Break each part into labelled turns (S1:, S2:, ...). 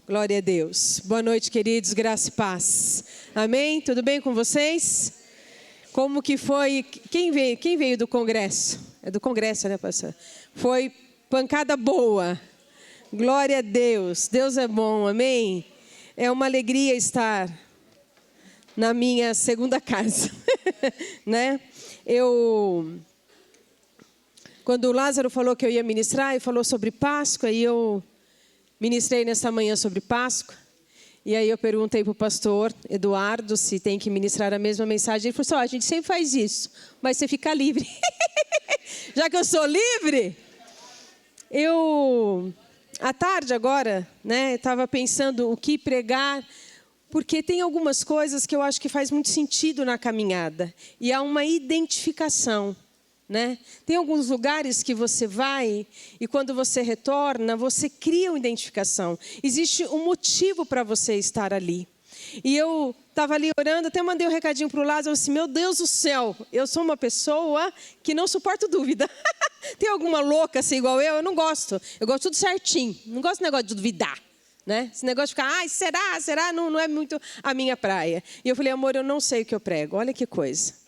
S1: Glória a Deus. Boa noite, queridos, graça e paz. Amém? Tudo bem com vocês? Como que foi? Quem veio do congresso? É do congresso, né, pastor? Foi pancada boa. Glória a Deus. Deus é bom, amém? É uma alegria estar na minha segunda casa, né? Quando o Lázaro falou que eu ia ministrar e falou sobre Páscoa, e eu ministrei nessa manhã sobre Páscoa, e aí eu perguntei para o pastor Eduardo se tem que ministrar a mesma mensagem. Ele falou assim: a gente sempre faz isso, mas você fica livre. Já que eu sou livre, à tarde agora, né, estava pensando o que pregar, porque tem algumas coisas que eu acho que faz muito sentido na caminhada, e há uma identificação. Né? Tem alguns lugares que você vai e quando você retorna, você cria uma identificação. Existe um motivo para você estar ali. E eu estava ali orando, até mandei um recadinho para o Lázaro, assim: meu Deus do céu, eu sou uma pessoa que não suporto dúvida. Tem alguma louca assim igual eu não gosto. Eu gosto tudo certinho, não gosto do negócio de duvidar. Né? Esse negócio de ficar, será? Não é muito a minha praia. E eu falei: amor, eu não sei o que eu prego, olha que coisa.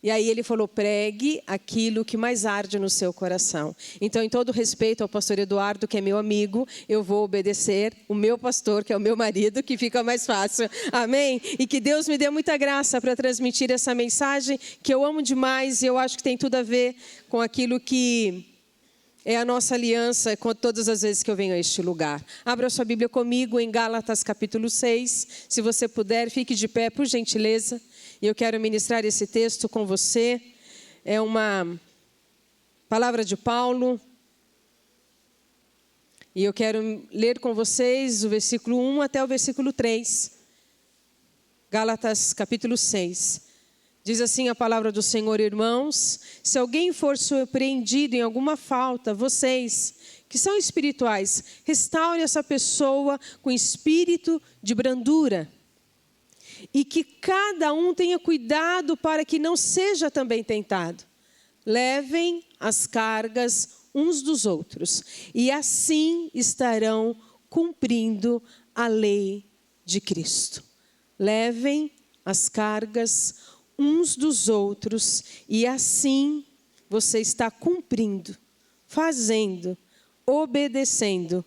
S1: E aí ele falou: pregue aquilo que mais arde no seu coração. Então, em todo respeito ao pastor Eduardo, que é meu amigo, eu vou obedecer o meu pastor, que é o meu marido, que fica mais fácil. Amém? E que Deus me dê muita graça para transmitir essa mensagem, que eu amo demais, e eu acho que tem tudo a ver com aquilo que é a nossa aliança com todas as vezes que eu venho a este lugar. Abra sua Bíblia comigo em Gálatas capítulo 6. Se você puder, fique de pé, por gentileza. E eu quero ministrar esse texto com você. É uma palavra de Paulo. E eu quero ler com vocês o versículo 1 até o versículo 3. Gálatas capítulo 6. Diz assim a palavra do Senhor: irmãos, se alguém for surpreendido em alguma falta, vocês, que são espirituais, restaurem essa pessoa com espírito de brandura. E que cada um tenha cuidado para que não seja também tentado. Levem as cargas uns dos outros, e assim estarão cumprindo a lei de Cristo. Levem as cargas uns dos outros, e assim você está cumprindo, fazendo, obedecendo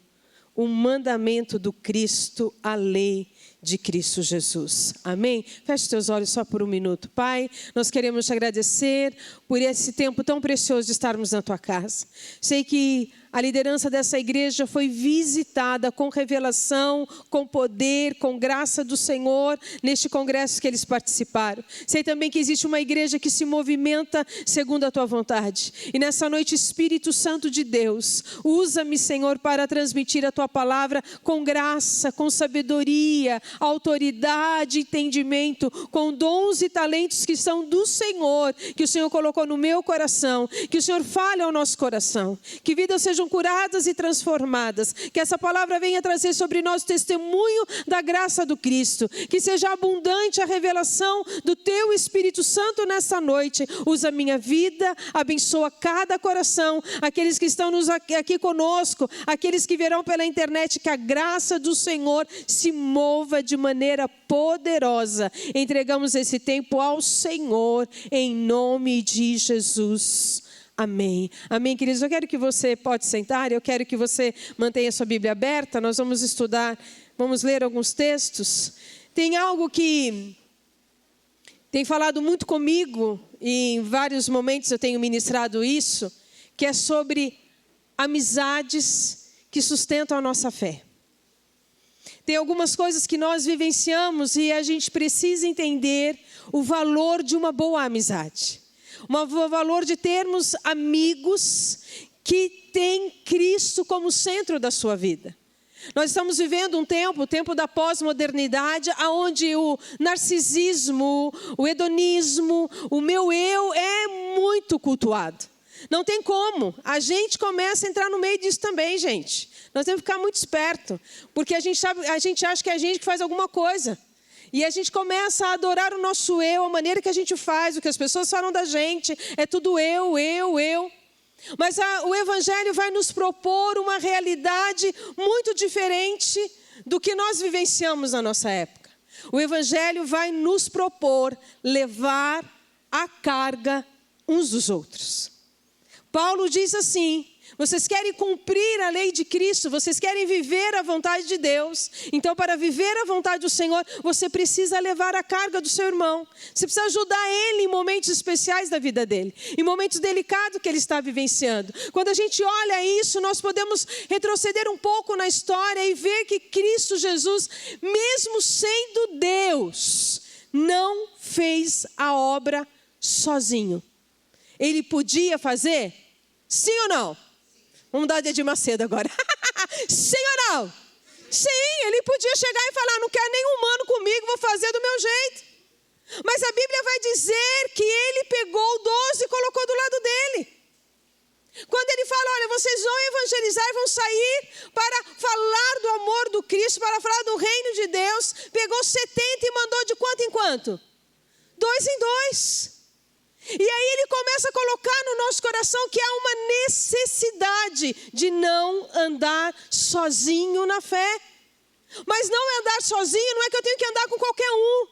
S1: o mandamento do Cristo, a lei de Cristo Jesus. Amém? Feche teus olhos só por um minuto. Pai, nós queremos te agradecer por esse tempo tão precioso de estarmos na tua casa. Sei que a liderança dessa igreja foi visitada com revelação, com poder, com graça do Senhor, neste congresso que eles participaram. Sei também que existe uma igreja que se movimenta segundo a tua vontade. E nessa noite, Espírito Santo de Deus, usa-me, Senhor, para transmitir a tua palavra com graça, com sabedoria, autoridade, entendimento, com dons e talentos que são do Senhor, que o Senhor colocou no meu coração. Que o Senhor fale ao nosso coração, que vidas sejam curadas e transformadas, que essa palavra venha trazer sobre nós o testemunho da graça do Cristo, que seja abundante a revelação do teu Espírito Santo nessa noite. Usa a minha vida, abençoa cada coração, aqueles que estão aqui conosco, aqueles que verão pela internet, que a graça do Senhor se mova de maneira poderosa. Entregamos esse tempo ao Senhor, em nome de Jesus. Amém. Amém, queridos. Eu quero que você pode sentar, eu quero que você mantenha sua Bíblia aberta. Nós vamos estudar, vamos ler alguns textos. Tem algo que tem falado muito comigo, e em vários momentos eu tenho ministrado isso, que é sobre amizades que sustentam a nossa fé. Tem algumas coisas que nós vivenciamos e a gente precisa entender o valor de uma boa amizade. O valor de termos amigos que têm Cristo como centro da sua vida. Nós estamos vivendo um tempo, o tempo da pós-modernidade, onde o narcisismo, o hedonismo, o meu eu é muito cultuado. Não tem como, a gente começa a entrar no meio disso também, gente. Nós temos que ficar muito esperto, porque a gente acha que é a gente que faz alguma coisa. E a gente começa a adorar o nosso eu, a maneira que a gente faz, o que as pessoas falam da gente, é tudo eu. Mas o Evangelho vai nos propor uma realidade muito diferente do que nós vivenciamos na nossa época. O Evangelho vai nos propor levar a carga uns dos outros. Paulo diz assim: vocês querem cumprir a lei de Cristo, vocês querem viver a vontade de Deus. Então, para viver a vontade do Senhor, você precisa levar a carga do seu irmão. Você precisa ajudar ele em momentos especiais da vida dele, em momentos delicados que ele está vivenciando. Quando a gente olha isso, nós podemos retroceder um pouco na história e ver que Cristo Jesus, mesmo sendo Deus, não fez a obra sozinho. Ele podia fazer? Sim ou não? Vamos dar de Edir Macedo agora. Sim ou não? Sim, ele podia chegar e falar: não quero nenhum humano comigo, vou fazer do meu jeito. Mas a Bíblia vai dizer que ele pegou 12 e colocou do lado dele. Quando ele fala: olha, vocês vão evangelizar e vão sair para falar do amor do Cristo, para falar do reino de Deus, pegou 70 e mandou de quanto em quanto? 2 em 2. E aí ele começa a colocar no nosso coração que há uma necessidade de não andar sozinho na fé. Mas não andar sozinho não é que eu tenho que andar com qualquer um.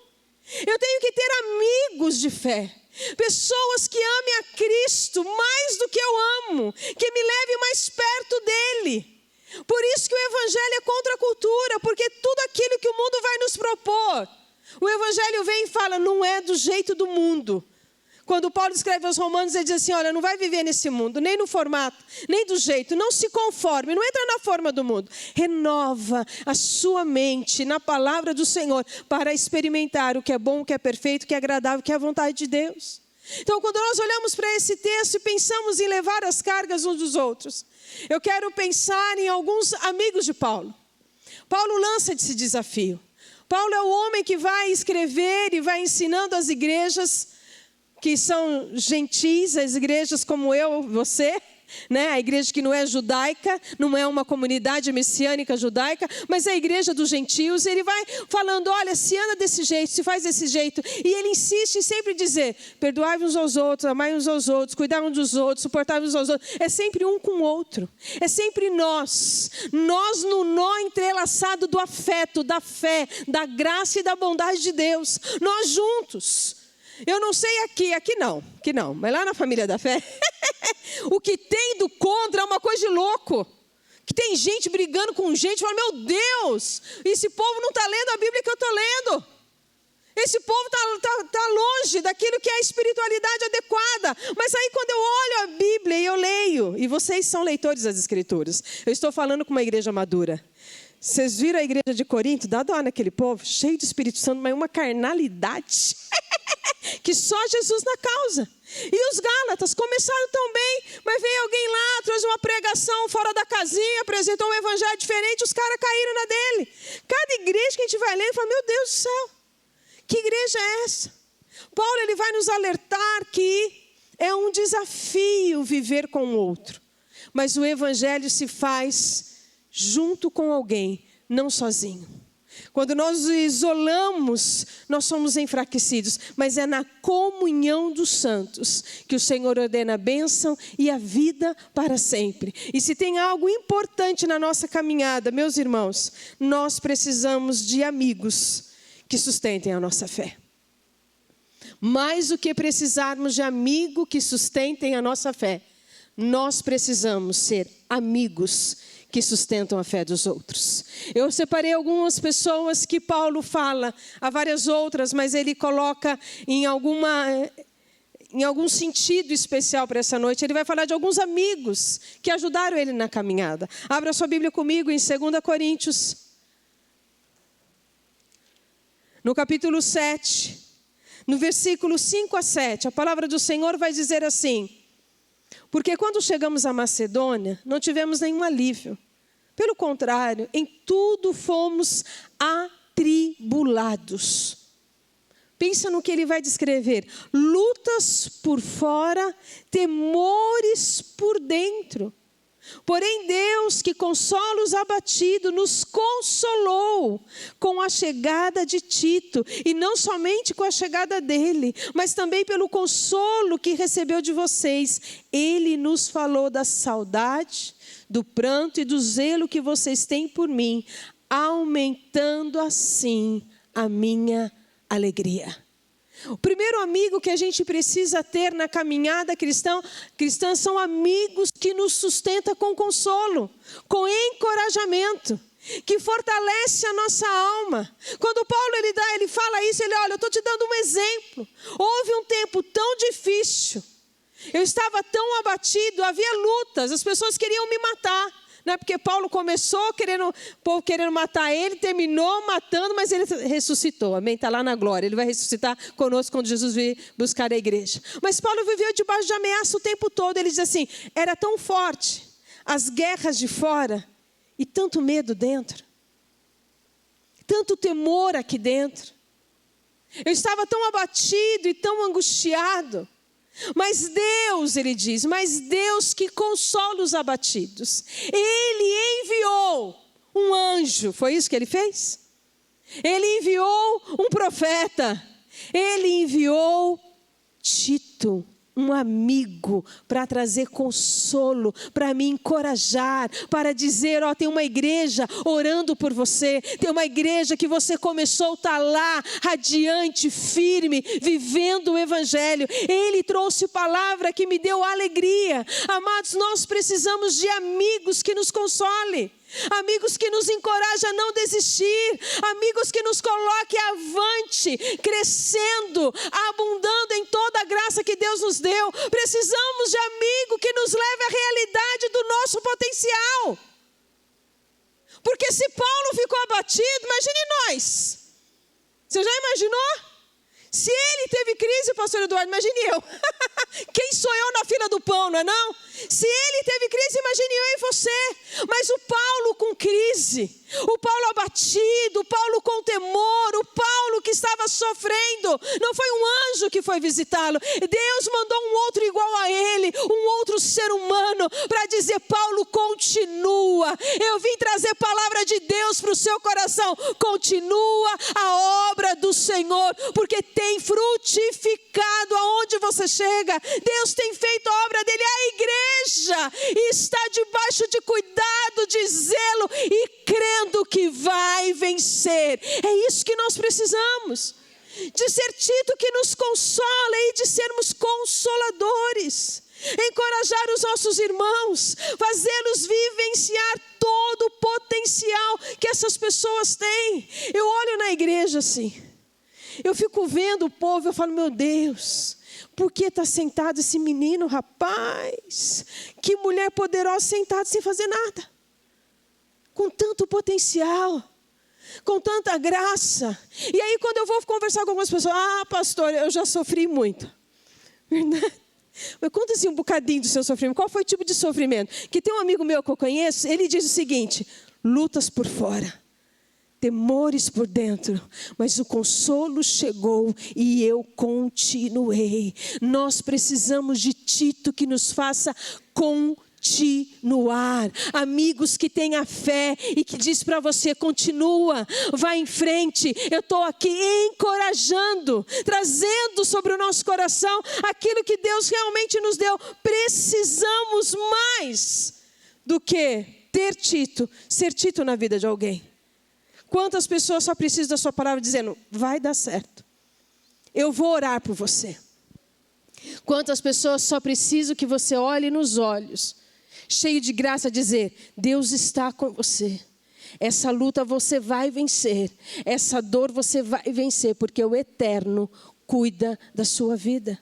S1: Eu tenho que ter amigos de fé. Pessoas que amem a Cristo mais do que eu amo, que me levem mais perto dele. Por isso que o Evangelho é contra a cultura, porque tudo aquilo que o mundo vai nos propor, o Evangelho vem e fala: não é do jeito do mundo. Quando Paulo escreve aos Romanos, ele diz assim: olha, não vai viver nesse mundo, nem no formato, nem do jeito, não se conforme, não entra na forma do mundo. Renova a sua mente na palavra do Senhor para experimentar o que é bom, o que é perfeito, o que é agradável, o que é a vontade de Deus. Então, quando nós olhamos para esse texto e pensamos em levar as cargas uns dos outros, eu quero pensar em alguns amigos de Paulo. Paulo lança esse desafio. Paulo é o homem que vai escrever e vai ensinando as igrejas que são gentis, as igrejas como eu, você, né? A igreja que não é judaica, não é uma comunidade messiânica judaica, mas é a igreja dos gentios. Ele vai falando: olha, se anda desse jeito, se faz desse jeito. E ele insiste em sempre dizer: perdoai uns aos outros, amai uns aos outros, cuidar uns dos outros, suportar uns aos outros. É sempre um com o outro. É sempre nós no nó entrelaçado do afeto, da fé, da graça e da bondade de Deus. Nós juntos. Eu não sei aqui não, mas lá na família da fé, o que tem do contra é uma coisa de louco. Que tem gente brigando com gente, fala: meu Deus, esse povo não está lendo a Bíblia que eu estou lendo. Esse povo tá longe daquilo que é a espiritualidade adequada. Mas aí quando eu olho a Bíblia e eu leio, e vocês são leitores das Escrituras, eu estou falando com uma igreja madura. Vocês viram a igreja de Corinto? Dá dó naquele povo, cheio de Espírito Santo, mas uma carnalidade que só Jesus na causa. E os Gálatas começaram tão bem, mas veio alguém lá, trouxe uma pregação fora da casinha, apresentou um evangelho diferente, os caras caíram na dele. Cada igreja que a gente vai lendo, fala: meu Deus do céu, que igreja é essa? Paulo, ele vai nos alertar que é um desafio viver com o outro, mas o evangelho se faz junto com alguém, não sozinho. Quando nós nos isolamos, nós somos enfraquecidos, mas é na comunhão dos santos que o Senhor ordena a bênção e a vida para sempre. E se tem algo importante na nossa caminhada, meus irmãos, nós precisamos de amigos que sustentem a nossa fé. Mais do que precisarmos de amigos que sustentem a nossa fé, nós precisamos ser amigos que sustentam a fé dos outros. Eu separei algumas pessoas que Paulo fala, há várias outras, mas ele coloca em algum sentido especial para essa noite. Ele vai falar de alguns amigos que ajudaram ele na caminhada. Abra sua Bíblia comigo em 2 Coríntios, no capítulo 7, no versículo 5 a 7. A palavra do Senhor vai dizer assim: porque quando chegamos à Macedônia, não tivemos nenhum alívio. Pelo contrário, em tudo fomos atribulados. Pensa no que ele vai descrever: lutas por fora, temores por dentro. Porém Deus, que consola os abatidos, nos consolou com a chegada de Tito, e não somente com a chegada dele, mas também pelo consolo que recebeu de vocês. Ele nos falou da saudade, do pranto e do zelo que vocês têm por mim, aumentando assim a minha alegria. O primeiro amigo que a gente precisa ter na caminhada cristã são amigos que nos sustentam com consolo, com encorajamento, que fortalece a nossa alma. Quando Paulo ele fala isso, ele olha, eu estou te dando um exemplo. Houve um tempo tão difícil, eu estava tão abatido, havia lutas, as pessoas queriam me matar. Não é porque Paulo começou o povo querendo matar ele, terminou matando, mas ele ressuscitou, amém? Está lá na glória, ele vai ressuscitar conosco quando Jesus vir buscar a igreja. Mas Paulo viveu debaixo de ameaça o tempo todo, ele diz assim, era tão forte, as guerras de fora, e tanto medo dentro, tanto temor aqui dentro. Eu estava tão abatido e tão angustiado. Mas Deus, ele diz, mas Deus que consola os abatidos. Ele enviou um anjo, foi isso que ele fez? Ele enviou um profeta. Ele enviou Tito, um amigo, para trazer consolo, para me encorajar, para dizer, ó, tem uma igreja orando por você, tem uma igreja que você começou, está lá, radiante, firme, vivendo o evangelho. Ele trouxe palavra que me deu alegria. Amados, nós precisamos de amigos que nos consolem. Amigos que nos encorajam a não desistir, amigos que nos coloquem avante, crescendo, abundando em toda a graça que Deus nos deu. Precisamos de amigo que nos leve à realidade do nosso potencial. Porque se Paulo ficou abatido, imagine nós. Você já imaginou? Se ele teve crise, pastor Eduardo, imagine eu. Quem sou eu na fila do pão, não é não? Se ele teve crise, imagine eu e você. Mas o Paulo com crise, o Paulo abatido, o Paulo com temor, o Paulo que estava sofrendo, não foi um anjo que foi visitá-lo. Deus mandou um outro igual a ele, um outro ser humano, para dizer, Paulo, continua. Eu vim trazer palavra de Deus para o seu coração. Continua a obra do Senhor, porque tem frutificado aonde você chega. Deus tem feito a obra dele. A igreja está debaixo de cuidado, de zelo e crendo que vai vencer. É isso que nós precisamos. De ser Tito que nos consola e de sermos consoladores. Encorajar os nossos irmãos, fazê-los vivenciar todo o potencial que essas pessoas têm. Eu olho na igreja assim, eu fico vendo o povo, eu falo, meu Deus, por que está sentado esse menino, rapaz? Que mulher poderosa sentada sem fazer nada. Com tanto potencial, com tanta graça. E aí quando eu vou conversar com algumas pessoas, pastor, eu já sofri muito. Verdade? Mas conta assim um bocadinho do seu sofrimento. Qual foi o tipo de sofrimento? Que tem um amigo meu que eu conheço, ele diz o seguinte, lutas por fora, temores por dentro, mas o consolo chegou e eu continuei. Nós precisamos de Tito que nos faça continuar. Amigos que têm a fé e que diz para você, continua, vai em frente. Eu estou aqui encorajando, trazendo sobre o nosso coração aquilo que Deus realmente nos deu. Precisamos mais do que ter Tito, ser Tito na vida de alguém. Quantas pessoas só precisam da sua palavra dizendo, vai dar certo. Eu vou orar por você. Quantas pessoas só precisam que você olhe nos olhos, cheio de graça, dizer, Deus está com você. Essa luta você vai vencer. Essa dor você vai vencer, porque o Eterno cuida da sua vida.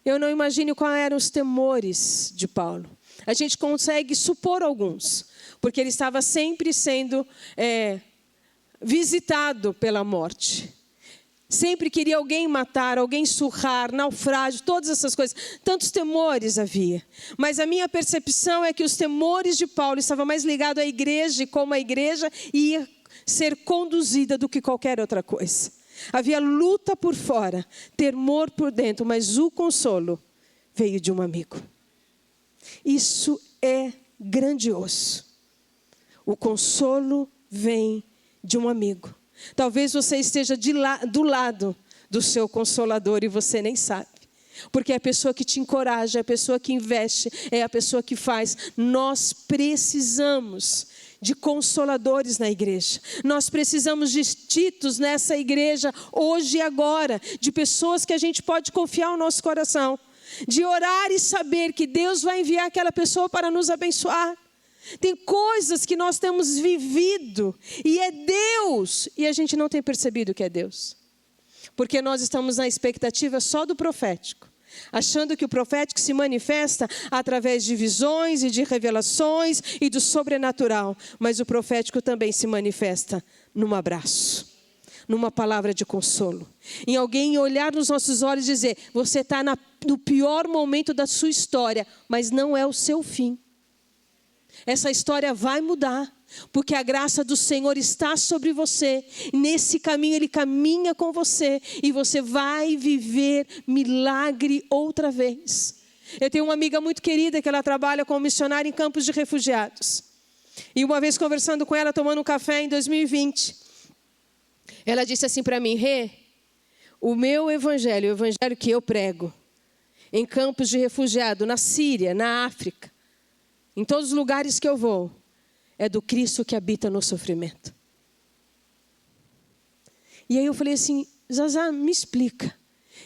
S1: Eu não imagino quais eram os temores de Paulo. A gente consegue supor alguns, porque ele estava sempre sendo visitado pela morte. Sempre queria alguém matar, alguém surrar, naufrágio, todas essas coisas. Tantos temores havia. Mas a minha percepção é que os temores de Paulo estavam mais ligados à igreja e como a igreja ia ser conduzida do que qualquer outra coisa. Havia luta por fora, temor por dentro, mas o consolo veio de um amigo. Isso é grandioso. O consolo vem de um amigo. Talvez você esteja do lado do seu consolador e você nem sabe. Porque é a pessoa que te encoraja, é a pessoa que investe, é a pessoa que faz. Nós precisamos de consoladores na igreja. Nós precisamos de Titos nessa igreja, hoje e agora, de pessoas que a gente pode confiar o nosso coração, de orar e saber que Deus vai enviar aquela pessoa para nos abençoar. Tem coisas que nós temos vivido e é Deus, e a gente não tem percebido que é Deus, porque nós estamos na expectativa só do profético, achando que o profético se manifesta através de visões e de revelações e do sobrenatural, mas o profético também se manifesta num abraço, numa palavra de consolo, em alguém olhar nos nossos olhos e dizer: você está no pior momento da sua história, mas não é o seu fim. Essa história vai mudar, porque a graça do Senhor está sobre você. Nesse caminho Ele caminha com você e você vai viver milagre outra vez. Eu tenho uma amiga muito querida que ela trabalha como missionária em campos de refugiados. E uma vez conversando com ela, tomando um café em 2020, ela disse assim para mim: Rê, o meu evangelho, o evangelho que eu prego em campos de refugiado, na Síria, na África, em todos os lugares que eu vou, é do Cristo que habita no sofrimento. E aí eu falei assim: Zazá, me explica.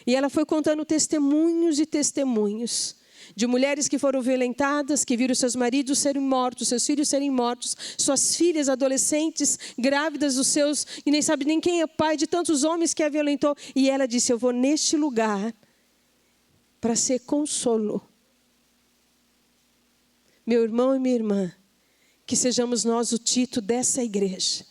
S1: E ela foi contando testemunhos e testemunhos de mulheres que foram violentadas, que viram seus maridos serem mortos, seus filhos serem mortos, suas filhas adolescentes, grávidas dos seus, e nem sabe nem quem é pai de tantos homens que a violentou. E ela disse: eu vou neste lugar para ser consolo. Meu irmão e minha irmã, que sejamos nós o Tito dessa igreja,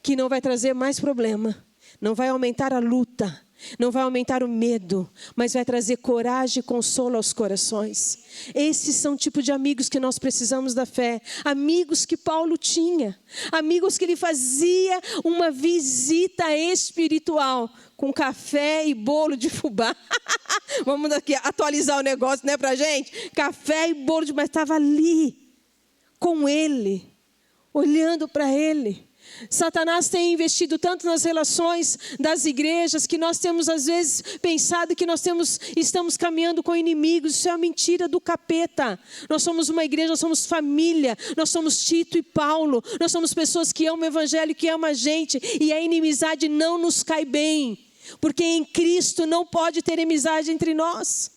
S1: que não vai trazer mais problema, não vai aumentar a luta, não vai aumentar o medo, mas vai trazer coragem e consolo aos corações. Esses são o tipo de amigos que nós precisamos da fé. Amigos que Paulo tinha, amigos que ele fazia uma visita espiritual com café e bolo de fubá. Vamos aqui atualizar o negócio, né, pra gente? Café e bolo de... Mas estava ali, com ele, olhando para ele. Satanás tem investido tanto nas relações das igrejas que nós temos às vezes pensado que estamos caminhando com inimigos. Isso é uma mentira do capeta. Nós somos uma igreja, nós somos família, nós somos Tito e Paulo, nós somos pessoas que amam o evangelho, que amam a gente, e a inimizade não nos cai bem, porque em Cristo não pode ter inimizade entre nós.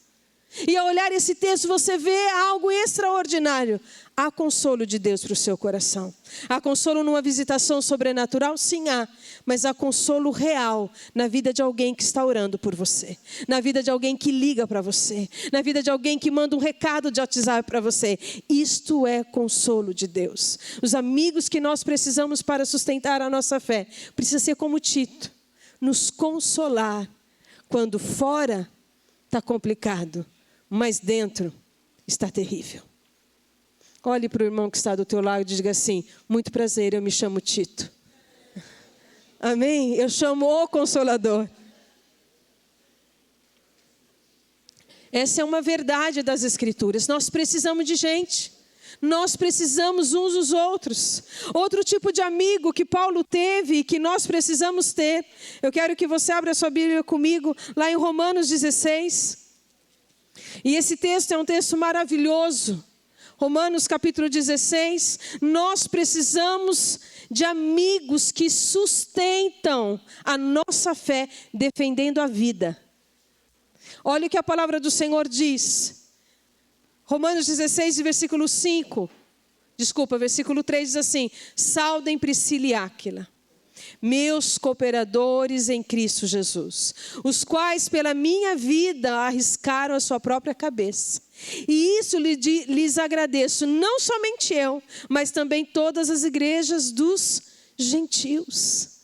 S1: E ao olhar esse texto você vê algo extraordinário. Há consolo de Deus para o seu coração. Há consolo numa visitação sobrenatural? Sim, há. Mas há consolo real na vida de alguém que está orando por você. Na vida de alguém que liga para você. Na vida de alguém que manda um recado de WhatsApp para você. Isto é consolo de Deus. Os amigos que nós precisamos para sustentar a nossa fé precisa ser como Tito. Nos consolar quando fora está complicado, mas dentro está terrível. Olhe para o irmão que está do teu lado e diga assim: muito prazer, eu me chamo Tito. Amém? Eu chamo o Consolador. Essa é uma verdade das Escrituras. Nós precisamos de gente. Nós precisamos uns dos outros. Outro tipo de amigo que Paulo teve e que nós precisamos ter. Eu quero que você abra sua Bíblia comigo lá em Romanos 16. E esse texto é um texto maravilhoso. Romanos capítulo 16, nós precisamos de amigos que sustentam a nossa fé, defendendo a vida. Olha o que a palavra do Senhor diz. Romanos 16, versículo 3 diz assim: saudem Priscila e Áquila, meus cooperadores em Cristo Jesus, os quais pela minha vida arriscaram a sua própria cabeça. E isso lhes agradeço, não somente eu, mas também todas as igrejas dos gentios.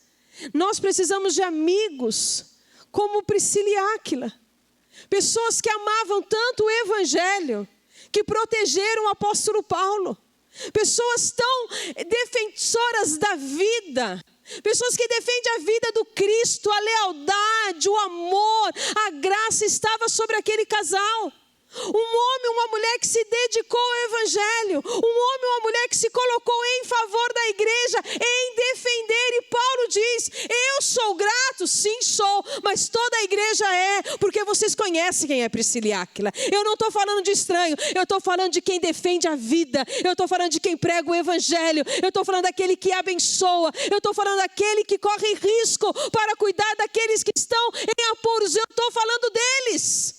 S1: Nós precisamos de amigos como Priscila e Áquila, pessoas que amavam tanto o evangelho, que protegeram o apóstolo Paulo, pessoas tão defensoras da vida, pessoas que defendem a vida do Cristo, a lealdade, o amor, a graça estava sobre aquele casal. Um homem, uma mulher que se dedicou ao evangelho, um homem, uma mulher que se colocou em favor da igreja, em defender. E Paulo diz: eu sou grato, sim sou, mas toda a igreja é, porque vocês conhecem quem é Priscila e Áquila. Eu não estou falando de estranho, eu estou falando de quem defende a vida, eu estou falando de quem prega o evangelho, eu estou falando daquele que abençoa, eu estou falando daquele que corre risco para cuidar daqueles que estão em apuros, eu estou falando deles.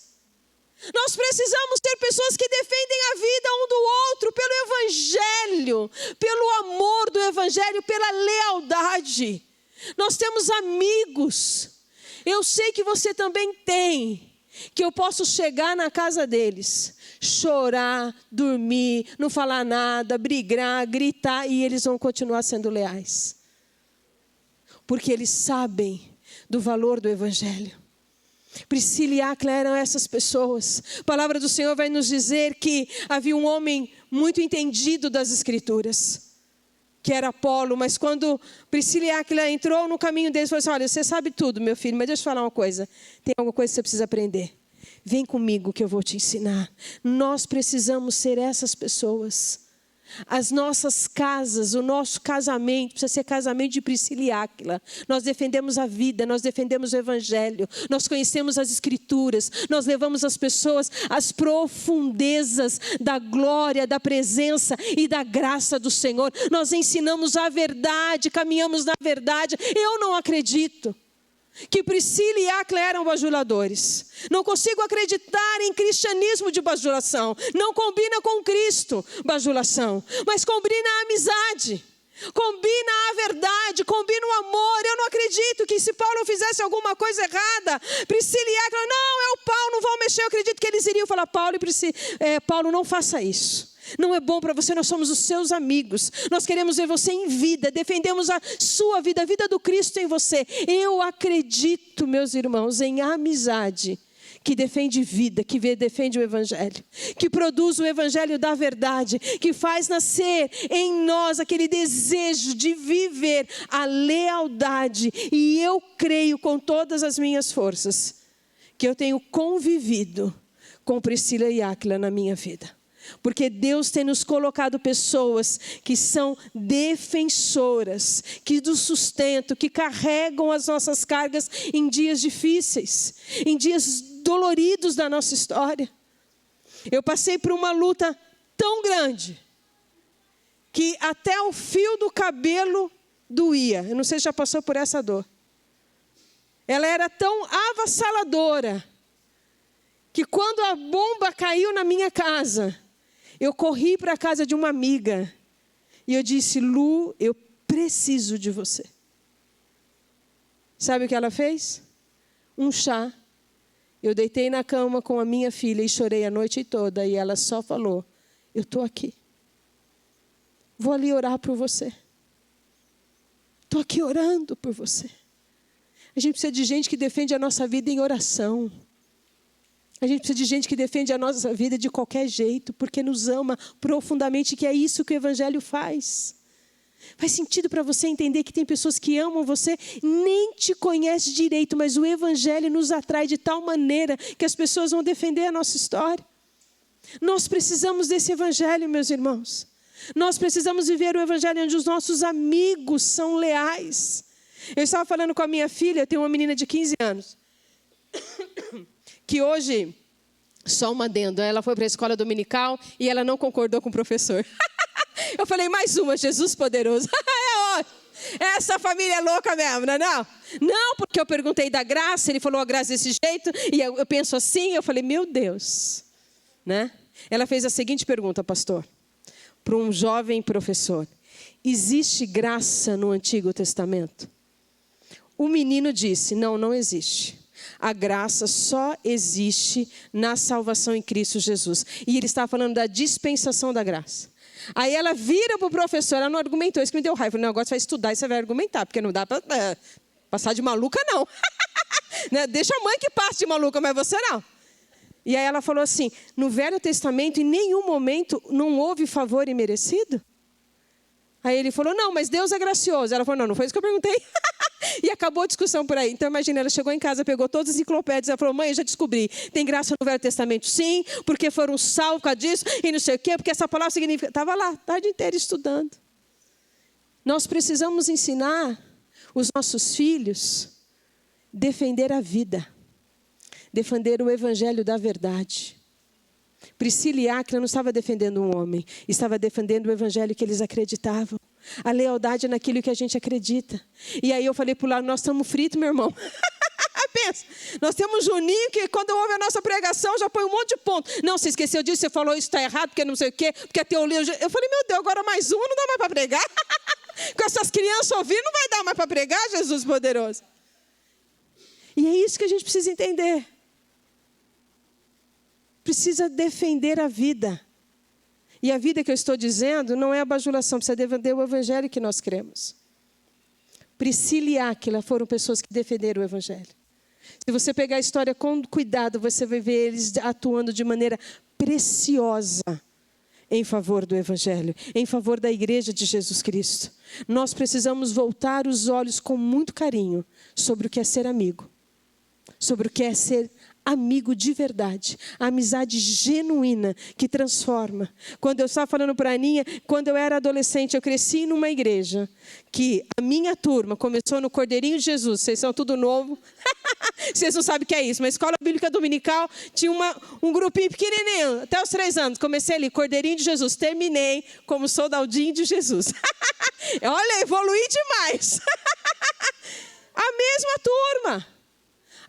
S1: Nós precisamos ter pessoas que defendem a vida um do outro, pelo evangelho, pelo amor do evangelho, pela lealdade. Nós temos amigos, eu sei que você também tem, que eu posso chegar na casa deles, chorar, dormir, não falar nada, brigar, gritar, e eles vão continuar sendo leais. Porque eles sabem do valor do evangelho. Priscila e Áquila eram essas pessoas. A palavra do Senhor vai nos dizer que havia um homem muito entendido das Escrituras, que era Apolo, mas quando Priscila e Áquila entrou no caminho deles, falou assim: olha, você sabe tudo, meu filho, mas deixa eu falar uma coisa, tem alguma coisa que você precisa aprender. Vem comigo que eu vou te ensinar. Nós precisamos ser essas pessoas. As nossas casas, o nosso casamento precisa ser casamento de Priscila e Áquila. Nós defendemos a vida, nós defendemos o evangelho, nós conhecemos as escrituras, nós levamos as pessoas às profundezas da glória, da presença e da graça do Senhor. Nós ensinamos a verdade, caminhamos na verdade. Eu não acredito que Priscila e Áquila eram bajuladores. Não consigo acreditar em cristianismo de bajulação. Não combina com Cristo, bajulação. Mas combina a amizade, combina a verdade, combina o amor. Eu não acredito que se Paulo fizesse alguma coisa errada, Priscila e Áquila, não, é o Paulo, não vão mexer. Eu acredito que eles iriam falar: Paulo e Priscila, Paulo, não faça isso. Não é bom para você, nós somos os seus amigos. Nós queremos ver você em vida, defendemos a sua vida, a vida do Cristo em você. Eu acredito, meus irmãos, em amizade que defende vida, que defende o evangelho, que produz o evangelho da verdade, que faz nascer em nós aquele desejo de viver a lealdade. E eu creio com todas as minhas forças que eu tenho convivido com Priscila e Áquila na minha vida. Porque Deus tem nos colocado pessoas que são defensoras, que nos sustentam, que carregam as nossas cargas em dias difíceis, em dias doloridos da nossa história. Eu passei por uma luta tão grande, que até o fio do cabelo doía. Eu não sei se já passou por essa dor. Ela era tão avassaladora, que quando a bomba caiu na minha casa, eu corri para a casa de uma amiga e eu disse: Lu, eu preciso de você. Sabe o que ela fez? Um chá. Eu deitei na cama com a minha filha e chorei a noite toda. E ela só falou: eu estou aqui. Vou ali orar por você. Estou aqui orando por você. A gente precisa de gente que defende a nossa vida em oração. A gente precisa de gente que defende a nossa vida de qualquer jeito, porque nos ama profundamente, que é isso que o evangelho faz. Faz sentido para você entender que tem pessoas que amam você, nem te conhecem direito, mas o evangelho nos atrai de tal maneira que as pessoas vão defender a nossa história. Nós precisamos desse evangelho, meus irmãos. Nós precisamos viver o evangelho onde os nossos amigos são leais. Eu estava falando com a minha filha, eu tenho uma menina de 15 anos. Que hoje, só uma adendo, ela foi para a escola dominical e ela não concordou com o professor. Eu falei: mais uma, Jesus poderoso. Essa família é louca mesmo, não é não? Não, porque eu perguntei da graça, ele falou a graça desse jeito, e eu penso assim, eu falei: meu Deus. Né? Ela fez a seguinte pergunta, pastor, para um jovem professor: existe graça no Antigo Testamento? O menino disse: não, não existe. A graça só existe na salvação em Cristo Jesus. E ele estava falando da dispensação da graça. Aí ela vira para o professor, ela não argumentou, isso que me deu raiva. Não, agora você vai estudar e você vai argumentar, porque não dá para passar de maluca, não. Deixa a mãe que passe de maluca, mas você não. E aí ela falou assim: no Velho Testamento, em nenhum momento não houve favor imerecido? Aí ele falou: não, mas Deus é gracioso. Ela falou: não, não foi isso que eu perguntei. E acabou a discussão por aí. Então imagina, ela chegou em casa, pegou todas as enciclopédias, ela falou: mãe, eu já descobri, tem graça no Velho Testamento? Sim, porque foram salvos por causa disso, e não sei o quê, porque essa palavra significa... Estava lá, a tarde inteira estudando. Nós precisamos ensinar os nossos filhos defender a vida, defender o evangelho da verdade. Priscila e Áquila não estava defendendo um homem, estava defendendo o evangelho que eles acreditavam. A lealdade naquilo que a gente acredita. E aí eu falei para o lado, nós estamos fritos, meu irmão. Pensa, nós temos Juninho que quando ouve a nossa pregação já põe um monte de ponto. Não, você esqueceu disso, você falou isso está errado, porque não sei o quê, porque a teologia... Eu falei, meu Deus, agora mais uma, não dá mais para pregar? Com essas crianças ouvindo, não vai dar mais para pregar, Jesus poderoso. E é isso que a gente precisa entender. Precisa defender a vida. E a vida que eu estou dizendo não é a bajulação, precisa defender o evangelho que nós cremos. Priscila e Áquila foram pessoas que defenderam o evangelho. Se você pegar a história com cuidado, você vai ver eles atuando de maneira preciosa em favor do evangelho, em favor da igreja de Jesus Cristo. Nós precisamos voltar os olhos com muito carinho sobre o que é ser amigo, sobre o que é ser amigo de verdade, a amizade genuína que transforma. Quando eu estava falando para a Aninha, quando eu era adolescente, eu cresci numa igreja que a minha turma começou no Cordeirinho de Jesus. Vocês são tudo novo. Vocês não sabem o que é isso, mas escola bíblica dominical tinha um grupinho pequenininho, até os 3 anos. Comecei ali, Cordeirinho de Jesus, terminei como soldadinho de Jesus. Olha, evoluí demais. A mesma turma.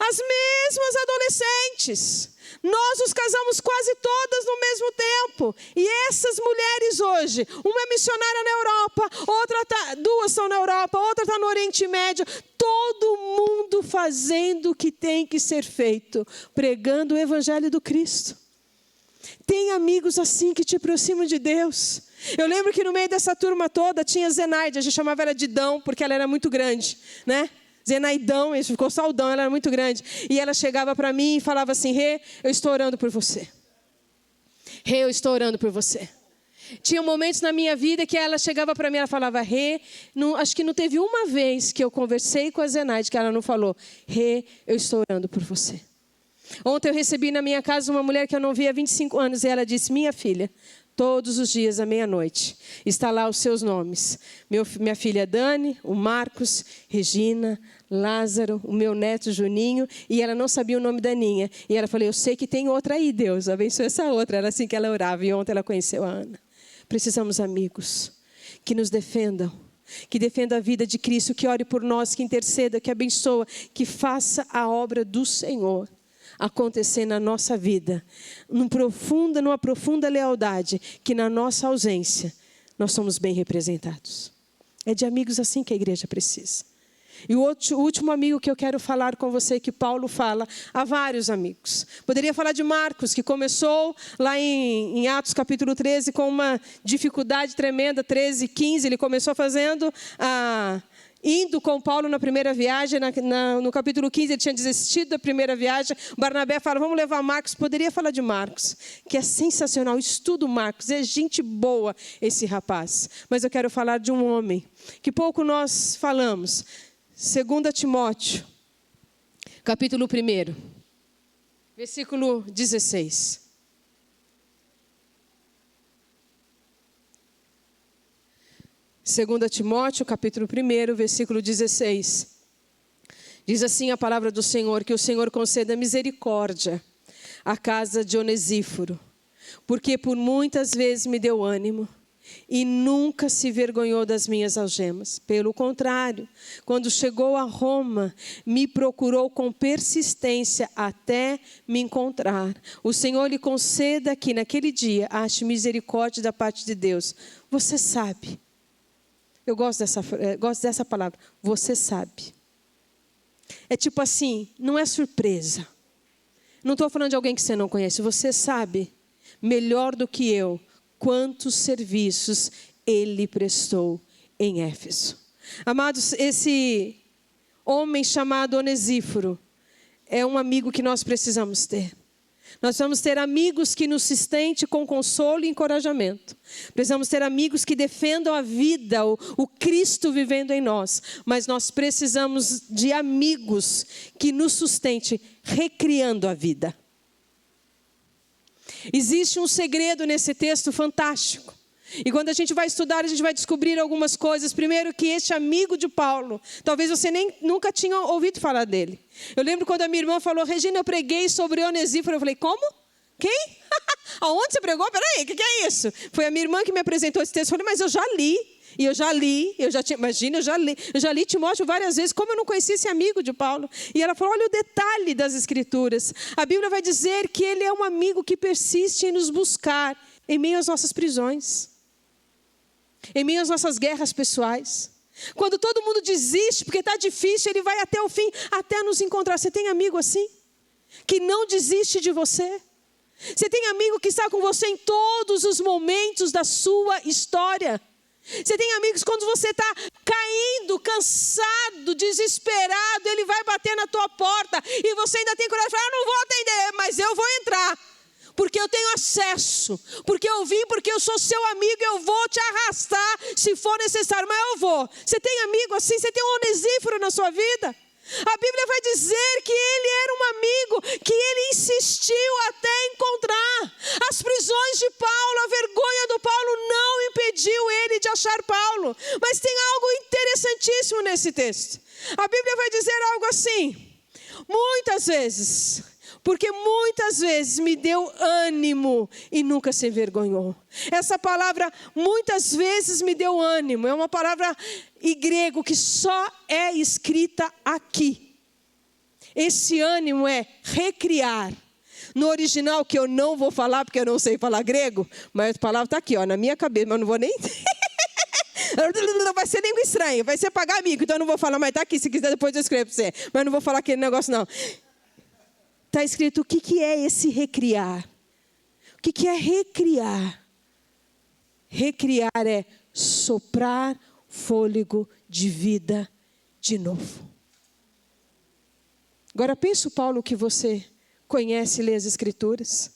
S1: As mesmas adolescentes. Nós nos casamos quase todas no mesmo tempo. E essas mulheres hoje, uma é missionária na Europa, duas estão na Europa, outra está no Oriente Médio. Todo mundo fazendo o que tem que ser feito, pregando o evangelho do Cristo. Tem amigos assim que te aproximam de Deus. Eu lembro que no meio dessa turma toda tinha Zenaide, a gente chamava ela de Dão, porque ela era muito grande, né? Zenaidão, isso ficou saudão, ela era muito grande. E ela chegava para mim e falava assim, Rê, eu estou orando por você. Rê, eu estou orando por você. Tinha momentos na minha vida que ela chegava para mim e ela falava, Rê, acho que não teve uma vez que eu conversei com a Zenaide que ela não falou, Rê, eu estou orando por você. Ontem eu recebi na minha casa uma mulher que eu não via há 25 anos e ela disse, minha filha, todos os dias à meia-noite, está lá os seus nomes. Minha filha Dani, o Marcos, Regina, Lázaro, o meu neto Juninho, e ela não sabia o nome da Aninha. E ela falou, eu sei que tem outra aí, Deus, abençoe essa outra. Era assim que ela orava, e ontem ela conheceu a Ana. Precisamos amigos que nos defendam, que defendam a vida de Cristo, que ore por nós, que interceda, que abençoa, que faça a obra do Senhor acontecer na nossa vida, numa profunda lealdade, que na nossa ausência nós somos bem representados. É de amigos assim que a igreja precisa. E o último amigo que eu quero falar com você, que Paulo fala a vários amigos. Poderia falar de Marcos, que começou lá em Atos capítulo 13 com uma dificuldade tremenda, 13, 15, ele começou fazendo indo com Paulo na primeira viagem, no capítulo 15 ele tinha desistido da primeira viagem. Barnabé fala, vamos levar Marcos. Poderia falar de Marcos, que é sensacional, estudo Marcos, é gente boa esse rapaz. Mas eu quero falar de um homem, que pouco nós falamos. 2 Timóteo, capítulo 1, versículo 16. 2 Timóteo, capítulo 1, versículo 16. Diz assim a palavra do Senhor, que o Senhor conceda misericórdia à casa de Onesíforo, porque por muitas vezes me deu ânimo e nunca se vergonhou das minhas algemas. Pelo contrário, quando chegou a Roma, me procurou com persistência até me encontrar. O Senhor lhe conceda que naquele dia ache misericórdia da parte de Deus. Você sabe. Eu gosto dessa palavra. Você sabe. É tipo assim, não é surpresa. Não estou falando de alguém que você não conhece. Você sabe, melhor do que eu, quantos serviços ele prestou em Éfeso. Amados, esse homem chamado Onesíforo é um amigo que nós precisamos ter. Nós precisamos ter amigos que nos sustentem com consolo e encorajamento. Precisamos ter amigos que defendam a vida, o Cristo vivendo em nós. Mas nós precisamos de amigos que nos sustentem recriando a vida. Existe um segredo nesse texto fantástico. E quando a gente vai estudar, a gente vai descobrir algumas coisas. Primeiro, que este amigo de Paulo, talvez você nunca tinha ouvido falar dele. Eu lembro quando a minha irmã falou: Regina, eu preguei sobre Onesíforo. Eu falei: como? Quem? Aonde você pregou? Peraí, o que é isso? Foi a minha irmã que me apresentou esse texto. Eu falei: mas eu já li. E eu já li, imagina, eu já li Timóteo várias vezes, como eu não conhecia esse amigo de Paulo. E ela falou: olha o detalhe das Escrituras. A Bíblia vai dizer que ele é um amigo que persiste em nos buscar em meio às nossas prisões, em meio às nossas guerras pessoais. Quando todo mundo desiste porque está difícil, ele vai até o fim, até nos encontrar. Você tem amigo assim? Que não desiste de você? Você tem amigo que está com você em todos os momentos da sua história? Você tem amigos quando você está caindo, cansado, desesperado, ele vai bater na tua porta e você ainda tem coragem de falar: eu não vou atender, mas eu vou entrar, porque eu tenho acesso, porque eu vim, porque eu sou seu amigo, eu vou te arrastar se for necessário, mas eu vou. Você tem amigo assim? Você tem um Onesíforo na sua vida? A Bíblia vai dizer que ele era um amigo, que ele insistiu até encontrar. As prisões de Paulo, a vergonha do Paulo não impediu ele de achar Paulo. Mas tem algo interessantíssimo nesse texto. A Bíblia vai dizer algo assim: muitas vezes, porque muitas vezes me deu ânimo e nunca se envergonhou. Essa palavra, muitas vezes me deu ânimo, é uma palavra em grego que só é escrita aqui. Esse ânimo é recriar. No original, que eu não vou falar porque eu não sei falar grego, mas a palavra está aqui, ó, na minha cabeça, mas eu não vou nem... Vai ser língua estranha, vai ser pagar amigo, então eu não vou falar, mas está aqui, se quiser depois eu escrevo para você. Mas eu não vou falar aquele negócio não. Está escrito o que é esse recriar. O que é recriar? Recriar é soprar fôlego de vida de novo. Agora pensa o Paulo que você conhece e lê as Escrituras.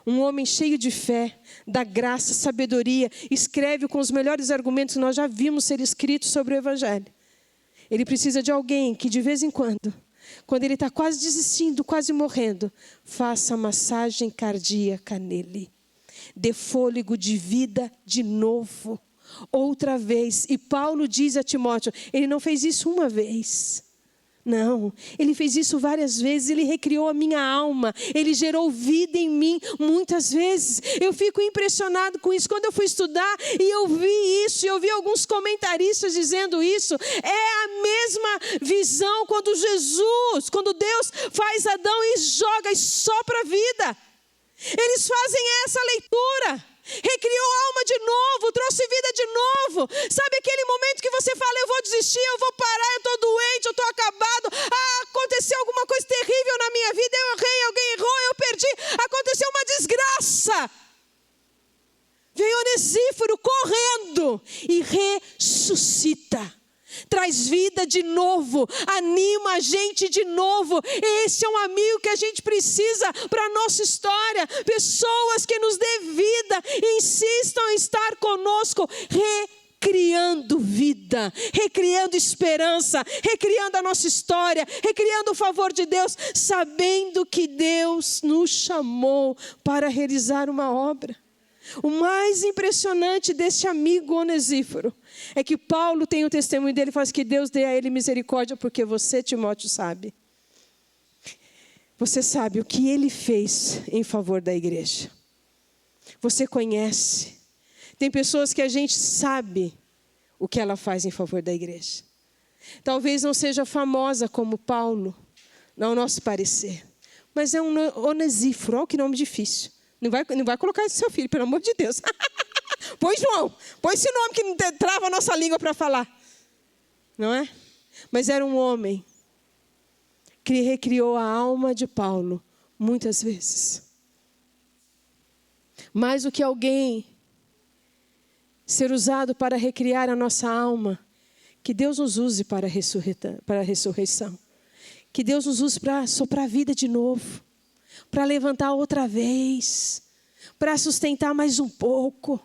S1: Um homem cheio de fé, da graça, sabedoria, escreve com os melhores argumentos que nós já vimos ser escritos sobre o Evangelho. Ele precisa de alguém que de vez em quando ele está quase desistindo, quase morrendo, faça massagem cardíaca nele. Dê fôlego de vida de novo, outra vez. E Paulo diz a Timóteo, ele não fez isso uma vez. Não, ele fez isso várias vezes, ele recriou a minha alma, ele gerou vida em mim muitas vezes. Eu fico impressionado com isso. Quando eu fui estudar e eu vi isso, eu vi alguns comentaristas dizendo isso, é a mesma visão quando Deus faz Adão e joga e sopra a vida. Eles fazem essa leitura. Recriou a alma de novo, trouxe vida de novo. Sabe aquele momento que você fala: eu vou desistir, eu vou parar, eu estou doente, eu estou acabado. Aconteceu alguma coisa terrível na minha vida, eu errei, alguém errou, eu perdi. Aconteceu uma desgraça. Vem Onesíforo correndo e ressuscita. Traz vida de novo, anima a gente de novo. Esse é um amigo que a gente precisa para a nossa história. Pessoas que nos dê vida e insistam em estar conosco, recriando vida, recriando esperança, recriando a nossa história, recriando o favor de Deus, sabendo que Deus nos chamou para realizar uma obra. O mais impressionante deste amigo Onesíforo é que Paulo tem o testemunho dele e fala que Deus dê a ele misericórdia, porque você, Timóteo, sabe. Você sabe o que ele fez em favor da igreja. Você conhece. Tem pessoas que a gente sabe o que ela faz em favor da igreja. Talvez não seja famosa como Paulo, ao nosso parecer, mas é um Onesíforo. Olha que nome difícil. Não vai colocar esse seu filho, pelo amor de Deus. Põe João, põe esse nome que não trava a nossa língua para falar. Não é? Mas era um homem que recriou a alma de Paulo muitas vezes. Mais do que alguém ser usado para recriar a nossa alma, que Deus nos use para a ressurreição. Que Deus nos use para soprar a vida de novo. Para levantar outra vez, para sustentar mais um pouco,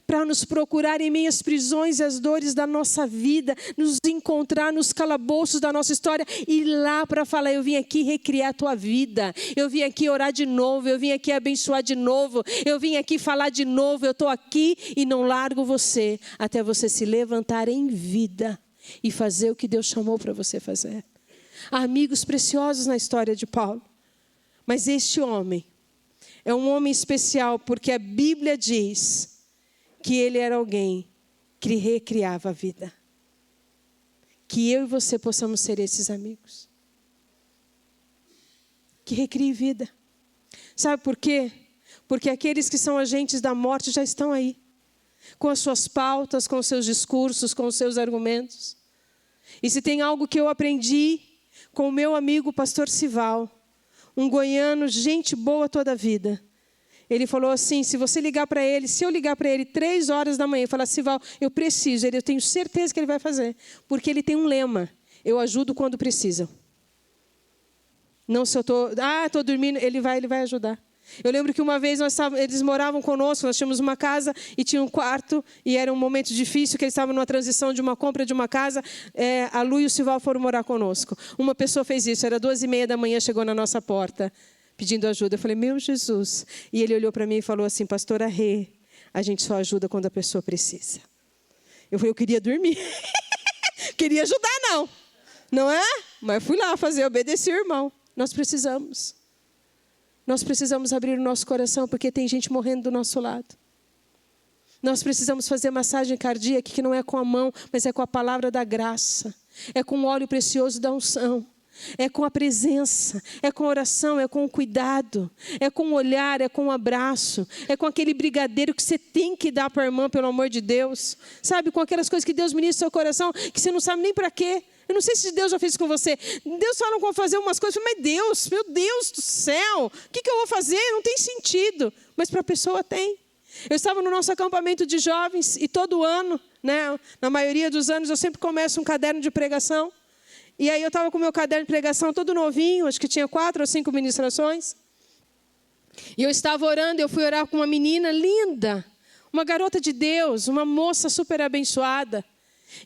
S1: para nos procurar em meio às prisões e às dores da nossa vida, nos encontrar nos calabouços da nossa história, e ir lá para falar: eu vim aqui recriar a tua vida, eu vim aqui orar de novo, eu vim aqui abençoar de novo, eu vim aqui falar de novo, eu estou aqui e não largo você, até você se levantar em vida e fazer o que Deus chamou para você fazer. Há amigos preciosos na história de Paulo, mas este homem é um homem especial, porque a Bíblia diz que ele era alguém que recriava a vida. Que eu e você possamos ser esses amigos. Que recriem vida. Sabe por quê? Porque aqueles que são agentes da morte já estão aí. Com as suas pautas, com os seus discursos, com os seus argumentos. E se tem algo que eu aprendi com o meu amigo pastor Sival, um goiano, gente boa toda a vida. Ele falou assim: se você ligar para ele, se eu ligar para ele 3 horas da manhã e falar: Sival, eu preciso, eu tenho certeza que ele vai fazer. Porque ele tem um lema: eu ajudo quando precisam. Não se eu estou dormindo, ele vai ajudar. Eu lembro que uma vez eles moravam conosco, nós tínhamos uma casa e tinha um quarto, e era um momento difícil, que eles estavam numa transição de uma compra de uma casa, a Lu e o Sival foram morar conosco. Uma pessoa fez isso, era 2h30 da manhã, chegou na nossa porta, pedindo ajuda. Eu falei: meu Jesus. E ele olhou para mim e falou assim: pastora Rê, a gente só ajuda quando a pessoa precisa. Eu falei: eu queria dormir. Queria ajudar não é? Mas fui lá obedecer o irmão. Nós precisamos abrir o nosso coração, porque tem gente morrendo do nosso lado. Nós precisamos fazer massagem cardíaca, que não é com a mão, mas é com a palavra da graça. É com o óleo precioso da unção. É com a presença, é com a oração, é com o cuidado, é com o olhar, é com o abraço, é com aquele brigadeiro que você tem que dar para a irmã, pelo amor de Deus. Sabe, com aquelas coisas que Deus ministra no seu coração, que você não sabe nem para quê. Eu não sei se Deus já fez isso com você. Deus fala como fazer umas coisas, mas Deus, meu Deus do céu, o que eu vou fazer? Não tem sentido. Mas para a pessoa tem. Eu estava no nosso acampamento de jovens, e todo ano, na maioria dos anos, eu sempre começo um caderno de pregação. E aí eu estava com o meu caderno de pregação todo novinho, acho que tinha 4 ou 5 ministrações. E eu estava orando, eu fui orar com uma menina linda, uma garota de Deus, uma moça super abençoada.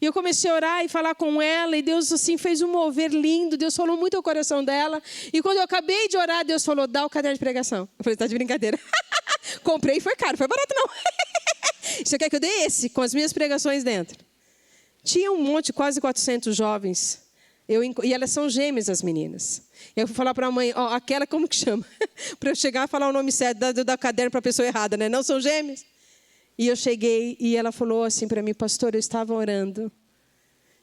S1: E eu comecei a orar e falar com ela, e Deus assim fez um mover lindo, Deus falou muito ao coração dela. E quando eu acabei de orar, Deus falou: dá o caderno de pregação. Eu falei: tá de brincadeira. Comprei e foi caro, foi barato não. Você quer que eu dê esse, com as minhas pregações dentro? Tinha um monte, quase 400 jovens. E elas são gêmeas, as meninas. Eu fui falar para a mãe: aquela como que chama? Para eu chegar e falar o nome certo, dar caderno para a pessoa errada, né? Não são gêmeas? E eu cheguei e ela falou assim para mim: pastor, eu estava orando.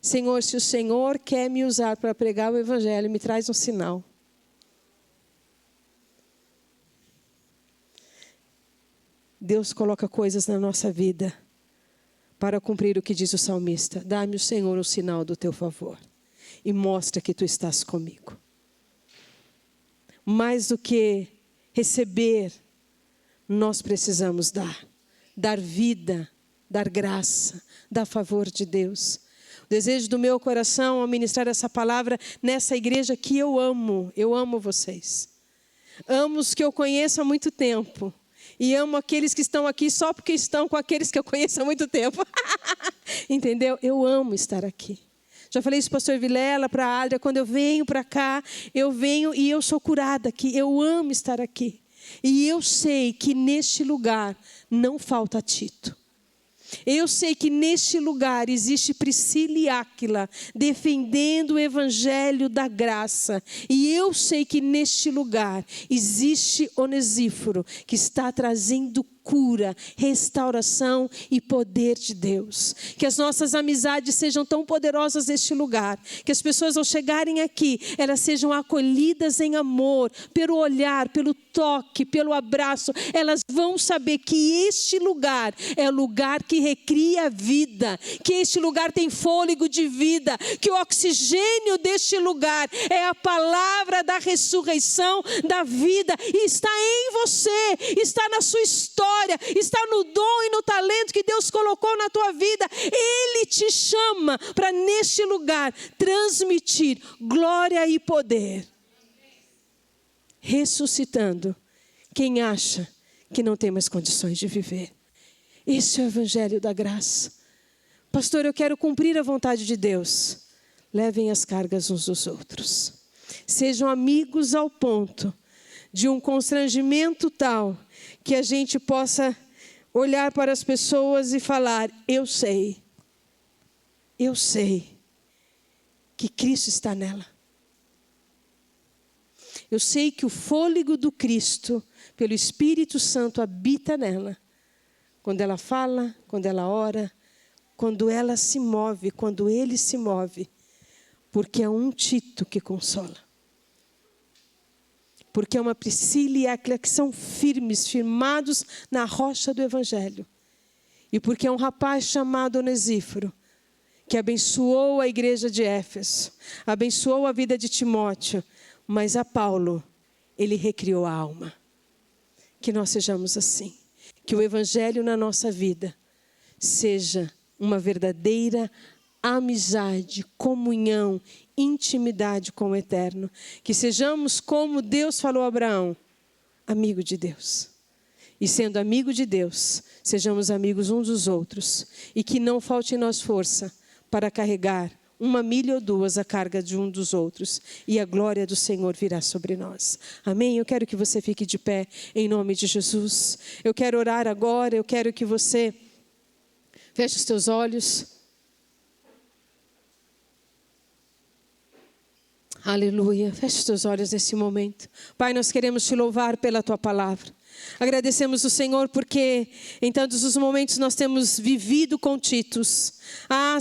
S1: Senhor, se o Senhor quer me usar para pregar o evangelho, me traz um sinal. Deus coloca coisas na nossa vida para cumprir o que diz o salmista: dá-me o Senhor um sinal do teu favor e mostra que tu estás comigo. Mais do que receber, nós precisamos dar vida, dar graça, dar favor de Deus. O desejo do meu coração ao ministrar essa palavra nessa igreja que eu amo vocês. Amo os que eu conheço há muito tempo. E amo aqueles que estão aqui só porque estão com aqueles que eu conheço há muito tempo. Entendeu? Eu amo estar aqui. Já falei isso para o pastor Vilela, para a Adria: quando eu venho para cá, eu venho e eu sou curada aqui. Eu amo estar aqui. E eu sei que neste lugar não falta Tito. Eu sei que neste lugar existe Priscila e Áquila defendendo o evangelho da graça. E eu sei que neste lugar existe Onesíforo, que está trazendo cura, restauração e poder de Deus. Que as nossas amizades sejam tão poderosas neste lugar, que as pessoas ao chegarem aqui, elas sejam acolhidas em amor, pelo olhar, pelo toque, pelo abraço. Elas vão saber que este lugar é o lugar que recria a vida, que este lugar tem fôlego de vida, que o oxigênio deste lugar é a palavra da ressurreição, da vida, e está em você, está na sua história, está no dom e no talento que Deus colocou na tua vida. Ele te chama para neste lugar transmitir glória e poder, ressuscitando quem acha que não tem mais condições de viver. Esse é o evangelho da graça. Pastor, eu quero cumprir a vontade de Deus. Levem as cargas uns dos outros. Sejam amigos ao ponto de um constrangimento tal que a gente possa olhar para as pessoas e falar: eu sei que Cristo está nela. Eu sei que o fôlego do Cristo, pelo Espírito Santo, habita nela. Quando ela fala, quando ela ora, quando ela se move, quando ele se move. Porque é um Tito que consola. Porque é uma Priscila e Áquila que são firmes, firmados na rocha do Evangelho. E porque é um rapaz chamado Onesíforo, que abençoou a igreja de Éfeso, abençoou a vida de Timóteo, mas a Paulo, ele recriou a alma. Que nós sejamos assim. Que o Evangelho na nossa vida seja uma verdadeira amizade, comunhão, intimidade com o Eterno. Que sejamos como Deus falou a Abraão, amigo de Deus. E sendo amigo de Deus, sejamos amigos uns dos outros. E que não falte em nós força para carregar 1 milha ou 2 a carga de um dos outros. E a glória do Senhor virá sobre nós. Amém? Eu quero que você fique de pé em nome de Jesus. Eu quero orar agora, eu quero que você feche os teus olhos. Aleluia. Feche os teus olhos nesse momento. Pai, nós queremos te louvar pela tua palavra. Agradecemos o Senhor porque em tantos os momentos nós temos vivido com Titos.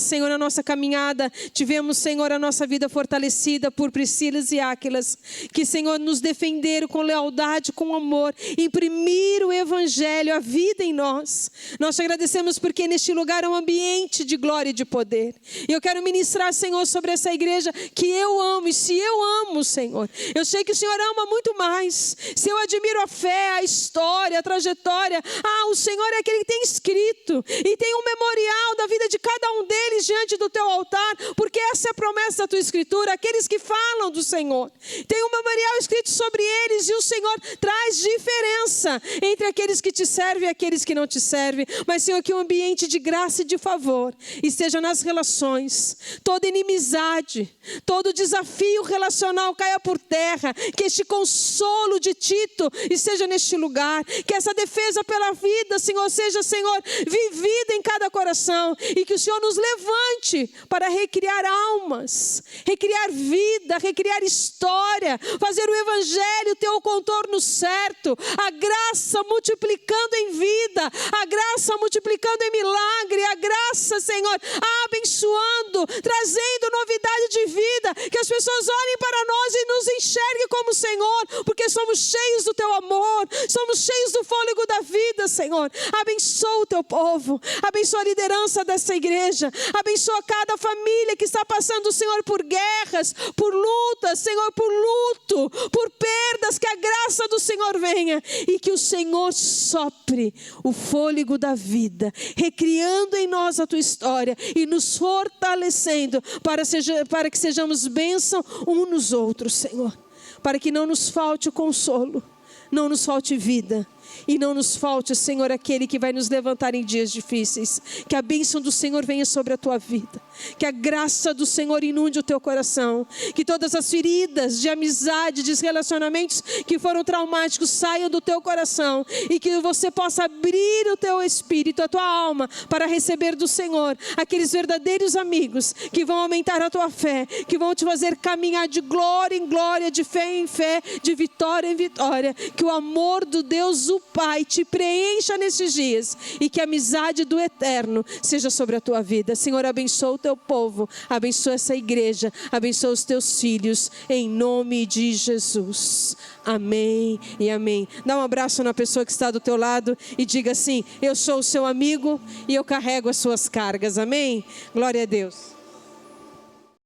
S1: Senhor, na nossa caminhada tivemos, Senhor, a nossa vida fortalecida por Priscilas e Áquilas, que, Senhor, nos defenderam com lealdade, com amor, imprimiram o Evangelho, a vida em nós. Nós te agradecemos porque neste lugar é um ambiente de glória e de poder. E eu quero ministrar, Senhor, sobre essa igreja que eu amo. E se eu amo, Senhor, eu sei que o Senhor ama muito mais. Se eu admiro a fé, a história, a trajetória, o Senhor é aquele que tem escrito e tem um memorial da vida de cada um deles diante do teu altar, porque essa é a promessa da tua escritura. Aqueles que falam do Senhor, tem um memorial escrito sobre eles, e o Senhor traz diferença entre aqueles que te servem e aqueles que não te servem. Mas, Senhor, que um ambiente de graça e de favor esteja nas relações, toda inimizade, todo desafio relacional caia por terra, que este consolo de Tito esteja neste lugar, que essa defesa pela vida, Senhor, seja, Senhor, vivida em cada coração, e que o Senhor nos levante para recriar almas, recriar vida, recriar história, fazer o Evangelho ter o contorno certo, a graça multiplicando em vida, a graça multiplicando em milagre, a graça, Senhor, abençoando, trazendo novidade de vida, que as pessoas olhem para nós e nos enxerguem como Senhor, porque somos cheios do teu amor, somos cheios do fôlego da vida, Senhor. Abençoa o teu povo, abençoa a liderança dessa igreja, abençoa cada família que está passando, Senhor, por guerras, por lutas, Senhor, por luto, por perdas, que a graça do Senhor venha e que o Senhor sopre o fôlego da vida, recriando em nós a tua história e nos fortalecendo para que sejamos bênção uns nos outros, Senhor, para que não nos falte o consolo, não nos falte vida. E não nos falte, Senhor, aquele que vai nos levantar em dias difíceis. Que a bênção do Senhor venha sobre a tua vida. Que a graça do Senhor inunde o teu coração. Que todas as feridas de amizade, de relacionamentos que foram traumáticos saiam do teu coração. E que você possa abrir o teu espírito, a tua alma, para receber do Senhor aqueles verdadeiros amigos que vão aumentar a tua fé, que vão te fazer caminhar de glória em glória, de fé em fé, de vitória em vitória. Que o amor do Deus, o Pai, te preencha nesses dias e que a amizade do Eterno seja sobre a tua vida. Senhor, abençoa o teu povo, abençoa essa igreja, abençoa os teus filhos, em nome de Jesus. Amém e amém. Dá um abraço na pessoa que está do teu lado e diga assim: eu sou o seu amigo e eu carrego as suas cargas. Amém? Glória a Deus.